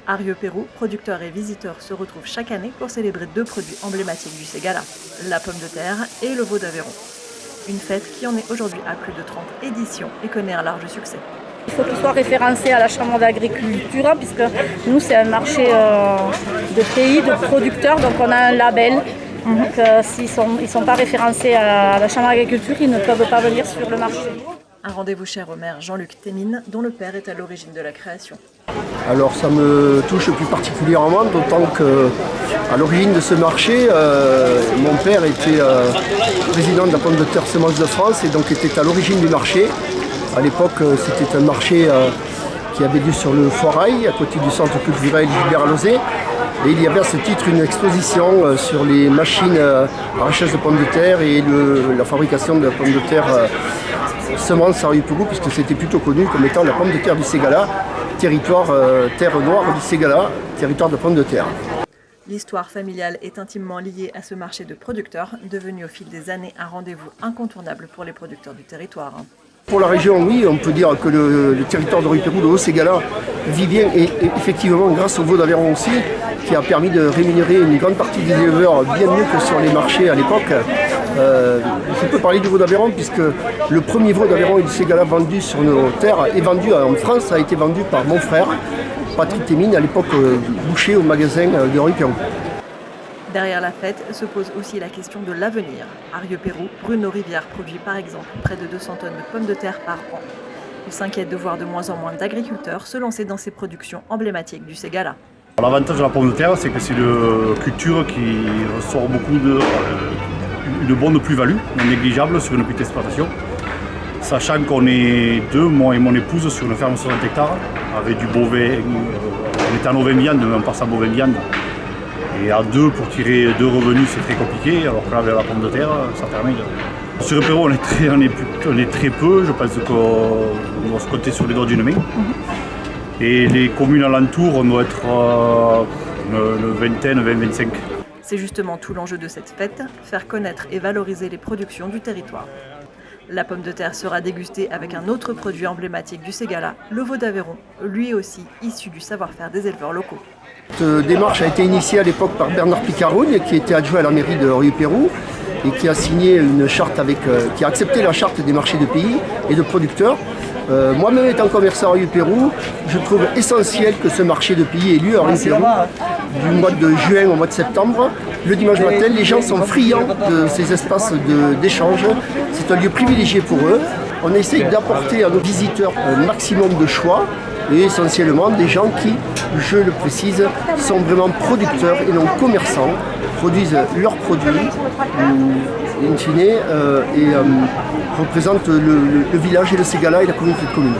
À Rieux-Pérou, producteurs et visiteurs se retrouvent chaque année pour célébrer deux produits emblématiques du Ségala, la pomme de terre et le veau d'Aveyron. Une fête qui en est aujourd'hui à plus de 30 éditions et connaît un large succès. Il faut qu'il soit référencé à la Chambre d'agriculture puisque nous c'est un marché de pays, de producteurs, donc on a un label. Donc s'ils sont pas référencés à la Chambre d'agriculture, ils ne peuvent pas venir sur le marché. Un rendez-vous cher au maire Jean-Luc Thémine, dont le père est à l'origine de la création. Alors ça me touche plus particulièrement, d'autant qu'à l'origine de ce marché, mon père était président de la pomme de terre Semences de France et donc était à l'origine du marché. À l'époque, c'était un marché qui avait lieu sur le Foirail, à côté du centre culturel Gilbert Alauzet. Et il y avait à ce titre une exposition sur les machines arracheuses de pommes de terre et la fabrication de la pomme de terre semences à Rieux-Pérou, puisque c'était plutôt connu comme étant la pomme de terre du Ségala, territoire terre noire du Ségala, territoire de pommes de terre. L'histoire familiale est intimement liée à ce marché de producteurs, devenu au fil des années un rendez-vous incontournable pour les producteurs du territoire. Pour la région, oui, on peut dire que le territoire de Rieux-Pérou, le Haut-Ségala, vit bien et effectivement grâce au veau d'Aveyron aussi, qui a permis de rémunérer une grande partie des éleveurs bien mieux que sur les marchés à l'époque. Je peux parler du veau d'Aveyron puisque le premier veau d'Aveyron et du Ségala vendu sur nos terres et vendu en France a été vendu par mon frère, Patrick Thémine, à l'époque boucher au magasin de Rieux-Pérou. Derrière la fête se pose aussi la question de l'avenir. À Rieux-Pérou, Bruno Rivière produit par exemple près de 200 tonnes de pommes de terre par an. Il s'inquiète de voir de moins en moins d'agriculteurs se lancer dans ces productions emblématiques du Ségala. L'avantage de la pomme de terre, c'est que c'est une culture qui ressort beaucoup une bonne plus-value, non négligeable sur une petite exploitation. Sachant qu'on est deux, moi et mon épouse, sur une ferme de 60 hectares, avec du bovin, on est en ovin viande, mais on passe en bovin viande. Et à deux, pour tirer deux revenus, c'est très compliqué, alors qu'avec la pomme de terre, ça permet de... Sur le Pérou, on est très peu, je pense qu'on doit se compter sur les doigts d'une main. Et les communes alentours, on doit être une vingtaine, 20-25. C'est justement tout l'enjeu de cette fête, faire connaître et valoriser les productions du territoire. La pomme de terre sera dégustée avec un autre produit emblématique du Ségala, le veau d'Aveyron, lui aussi issu du savoir-faire des éleveurs locaux. Cette démarche a été initiée à l'époque par Bernard Picaroune, qui était adjoint à la mairie de Rieux-Pérou et qui a signé une charte qui a accepté la charte des marchés de pays et de producteurs. Moi-même étant commerçant à Rieux-Pérou, je trouve essentiel que ce marché de pays ait lieu à Rieux-Pérou du mois de juin au mois de septembre. Le dimanche matin, les gens sont friands de ces espaces d'échange. C'est un lieu privilégié pour eux. On essaye d'apporter à nos visiteurs un maximum de choix et essentiellement des gens qui, je le précise, sont vraiment producteurs et non commerçants, produisent leurs produits in fine et représentent le village et le Ségala et la communauté de communes.